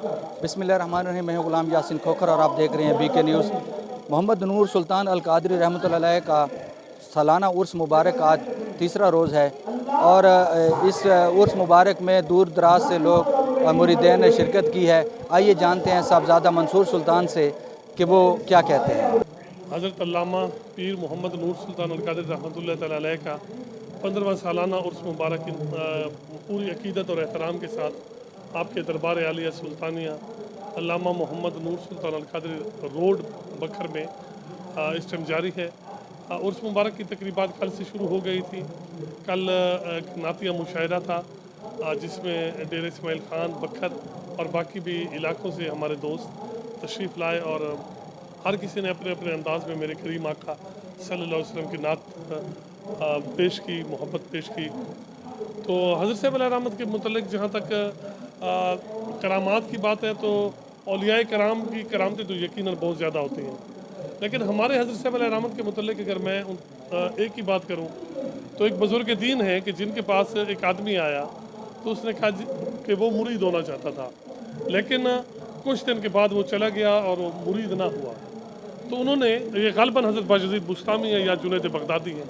بسم اللہ الرحمن الرحیم، میں غلام یاسین کھوکھر اور آپ دیکھ رہے ہیں BK نیوز۔ محمد نور سلطان القادری رحمتہ اللہ علیہ کا سالانہ عرس مبارک آج تیسرا روز ہے، اور اس عرس مبارک میں دور دراز سے لوگ اور مریدین نے شرکت کی ہے۔ آئیے جانتے ہیں صاحبزادہ منصور سلطان سے کہ وہ کیا کہتے ہیں۔ حضرت علامہ پیر محمد نور سلطان القادری رحمتہ اللہ تعالی علیہ کا 15واں سالانہ عرس مبارک پوری عقیدت اور احترام کے ساتھ آپ کے دربار عالیہ سلطانیہ علامہ محمد نور سلطان القادری روڈ بھکر میں اس ٹائم جاری ہے۔ عرس مبارک کی تقریبات کل سے شروع ہو گئی تھی۔ کل ایک نعتیہ مشاعرہ تھا جس میں ڈیرہ اسماعیل خان بھکر اور باقی بھی علاقوں سے ہمارے دوست تشریف لائے، اور ہر کسی نے اپنے اپنے انداز میں میرے کریم آقا صلی اللہ علیہ وسلم کی نعت پیش کی، محبت پیش کی۔ تو حضرت صاحب علیہ رحمت کے متعلق جہاں تک کرامات کی بات ہے تو اولیاء کرام کی کرامتیں تو یقیناً بہت زیادہ ہوتی ہیں، لیکن ہمارے حضرت صاحب علیہ رحمت کے متعلق اگر میں ایک ہی بات کروں تو ایک بزرگ دین ہے کہ جن کے پاس ایک آدمی آیا تو اس نے کہا کہ وہ مرید ہونا چاہتا تھا، لیکن کچھ دن کے بعد وہ چلا گیا اور وہ مرید نہ ہوا۔ تو انہوں نے، یہ غالباً حضرت باجزید بستامی ہے یا جنید بغدادی ہے،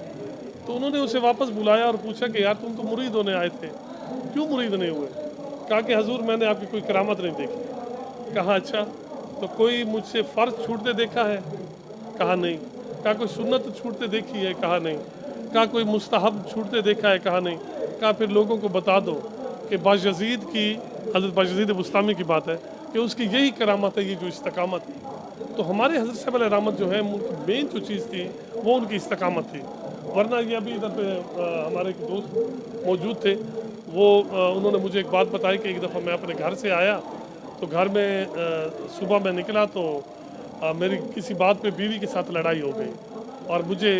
تو انہوں نے اسے واپس بلایا اور پوچھا کہ یار تم تو مرید ہونے آئے تھے، کیوں مرید نہیں ہوئے؟ کہا کہ حضور میں نے آپ کی کوئی کرامت نہیں دیکھی۔ کہا اچھا، تو کوئی مجھ سے فرض چھوٹتے دیکھا ہے؟ کہا نہیں۔ کہا کوئی سنت چھوٹتے دیکھی ہے؟ کہا نہیں۔ کہا کوئی مستحب چھوٹتے دیکھا ہے؟ کہا نہیں۔ کہا پھر لوگوں کو بتا دو کہ باجزید کی، حضرت باجزید بستامی کی بات ہے کہ اس کی یہی کرامت ہے، یہ جو استقامت ہے۔ تو ہمارے حضرت صاحب علیہ رحمت جو ہے مین جو چیز تھی وہ ان کی استقامت تھی، ورنہ یہ ابھی ادھر پہ ہمارے ایک دوست موجود تھے، وہ انہوں نے مجھے ایک بات بتائی کہ ایک دفعہ میں اپنے گھر سے آیا تو گھر میں صبح میں نکلا تو میری کسی بات پہ بیوی کے ساتھ لڑائی ہو گئی، اور مجھے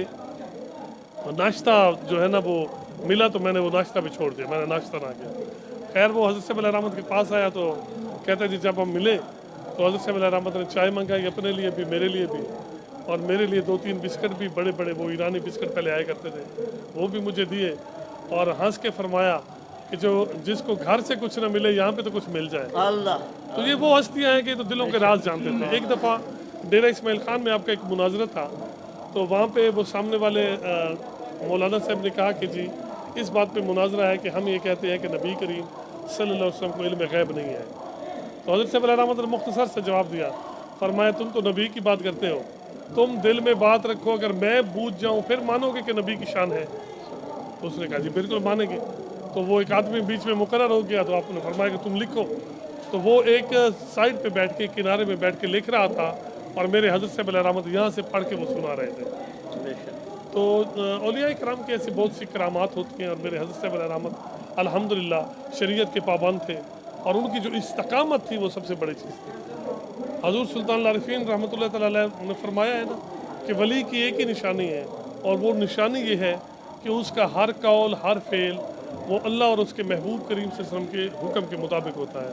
ناشتہ جو ہے نا وہ ملا تو میں نے وہ ناشتہ بھی چھوڑ دیا، میں نے ناشتہ نہ کیا۔ خیر وہ حضرت صاحب علیہ رحمت کے پاس آیا تو کہتا ہے جی جب ہم ملے تو حضرت صاحب علیہ رحمت نے چائے منگائی اپنے لیے بھی، میرے لیے بھی، اور میرے لیے 2-3 بسکٹ بھی، بڑے بڑے وہ ایرانی بسکٹ پہلے آیا کرتے تھے، وہ بھی مجھے دیے، اور ہنس کے فرمایا کہ جس کو گھر سے کچھ نہ ملے یہاں پہ تو کچھ مل جائے۔ اللہ تو یہ وہ ہستیاں ہیں کہ تو دلوں کے راز جانتے تھے۔ ایک دفعہ ڈیرہ اسماعیل خان میں آپ کا ایک مناظرہ تھا، تو وہاں پہ وہ سامنے والے مولانا صاحب نے کہا کہ جی اس بات پہ مناظرہ ہے کہ ہم یہ کہتے ہیں کہ نبی کریم صلی اللہ علیہ وسلم کو علم غیب نہیں ہے۔ تو حضرت صاحب علیہ رحمت نے مختصر سے جواب دیا، فرمایا تم تو نبی کی بات کرتے ہو، تم دل میں بات رکھو، اگر میں بوجھ جاؤں پھر مانو گے کہ نبی کی شان ہے؟ تو اس نے کہا جی بالکل مانیں گے۔ تو وہ ایک آدمی بیچ میں مقرر ہو گیا، تو آپ نے فرمایا کہ تم لکھو۔ تو وہ ایک سائڈ پہ بیٹھ کے، کنارے میں بیٹھ کے لکھ رہا تھا، اور میرے حضرت صاحب علیہ رحمت یہاں سے پڑھ کے وہ سنا رہے تھے۔ تو اولیاء کرام کی ایسی بہت سی کرامات ہوتی ہیں، اور میرے حضرت صاحب علیہ رحمت الحمدللہ شریعت کے پابند تھے، اور ان کی جو استقامت تھی وہ سب سے بڑی چیز تھی۔ حضور سلطان العارفین رحمۃ اللہ تعالی علیہ نے فرمایا ہے نا کہ ولی کی ایک ہی نشانی ہے، اور وہ نشانی یہ ہے کہ اس کا ہر قول، ہر فعل وہ اللہ اور اس کے محبوب کریم صلی اللہ علیہ وسلم کے حکم کے مطابق ہوتا ہے۔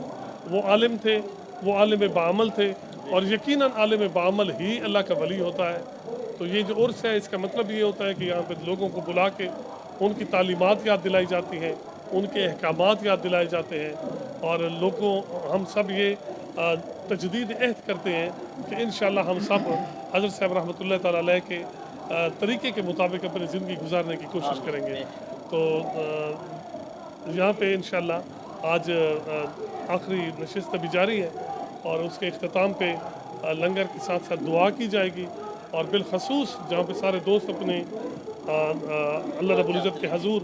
وہ عالم تھے، وہ عالم بعمل تھے، اور یقیناً عالم بعمل ہی اللہ کا ولی ہوتا ہے۔ تو یہ جو عرس ہے اس کا مطلب یہ ہوتا ہے کہ یہاں پہ لوگوں کو بلا کے ان کی تعلیمات یاد دلائی جاتی ہیں، ان کے احکامات یاد دلائے جاتے ہیں، اور لوگوں ہم سب یہ تجدید عہد کرتے ہیں کہ انشاءاللہ ہم سب حضرت صاحب رحمۃ اللہ تعالی علیہ کے طریقے کے مطابق اپنی زندگی گزارنے کی کوشش کریں گے۔ تو یہاں پہ انشاءاللہ آج آخری نشست بھی جاری ہے، اور اس کے اختتام پہ لنگر کے ساتھ ساتھ دعا کی جائے گی، اور بالخصوص جہاں پہ سارے دوست اپنے اللہ رب العزت کے حضور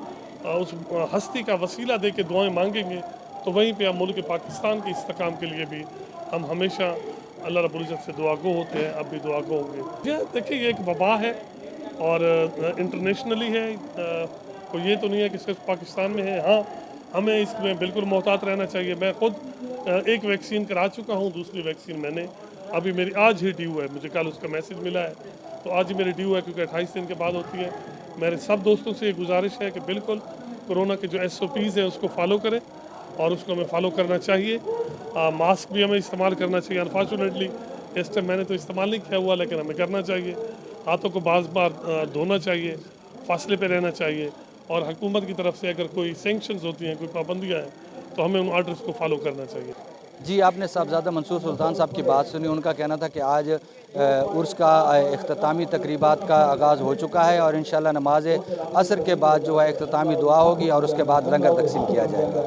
اس ہستی کا وسیلہ دے کے دعائیں مانگیں گے، تو وہیں پہ ہم ملک پاکستان کے استحکام کے لیے بھی ہم ہمیشہ اللہ رب العزت سے دعا گو ہوتے ہیں، اب بھی دعا گو ہوں گے۔ دیکھیں یہ ایک وبا ہے، اور انٹرنیشنلی ہے، کوئی یہ تو نہیں ہے کہ صرف پاکستان میں ہے۔ ہاں ہمیں اس میں بالکل محتاط رہنا چاہیے۔ میں خود ایک ویکسین کرا چکا ہوں، دوسری ویکسین میں نے ابھی میری آج ہی ڈیو ہے، مجھے کل اس کا میسج ملا ہے، تو آج ہی میری ڈیو ہے کیونکہ 28 دن کے بعد ہوتی ہے۔ میرے سب دوستوں سے یہ گزارش ہے کہ بالکل کورونا کے جو SOPs ہیں اس کو فالو کریں، اور اس کو ہمیں فالو کرنا چاہیے۔ ماسک بھی ہمیں استعمال کرنا چاہیے، انفارچونیٹلی اس ٹائم میں نے تو استعمال نہیں کیا ہوا، لیکن ہمیں کرنا چاہیے۔ ہاتھوں کو بعض بار دھونا چاہیے، فاصلے پہ رہنا چاہیے، اور حکومت کی طرف سے اگر کوئی سینکشنز ہوتی ہیں، کوئی پابندیاں ہیں، تو ہمیں ان آرڈرز کو فالو کرنا چاہیے۔ جی آپ نے صاحبزادہ منصور سلطان صاحب کی بات سنی. ان کا کہنا تھا کہ آج عرس کا اختتامی تقریبات کا آغاز ہو چکا ہے اور انشاءاللہ نماز عصر کے بعد جو ہے اختتامی دعا ہوگی اور اس کے بعد لنگر تقسیم کیا جائے گا.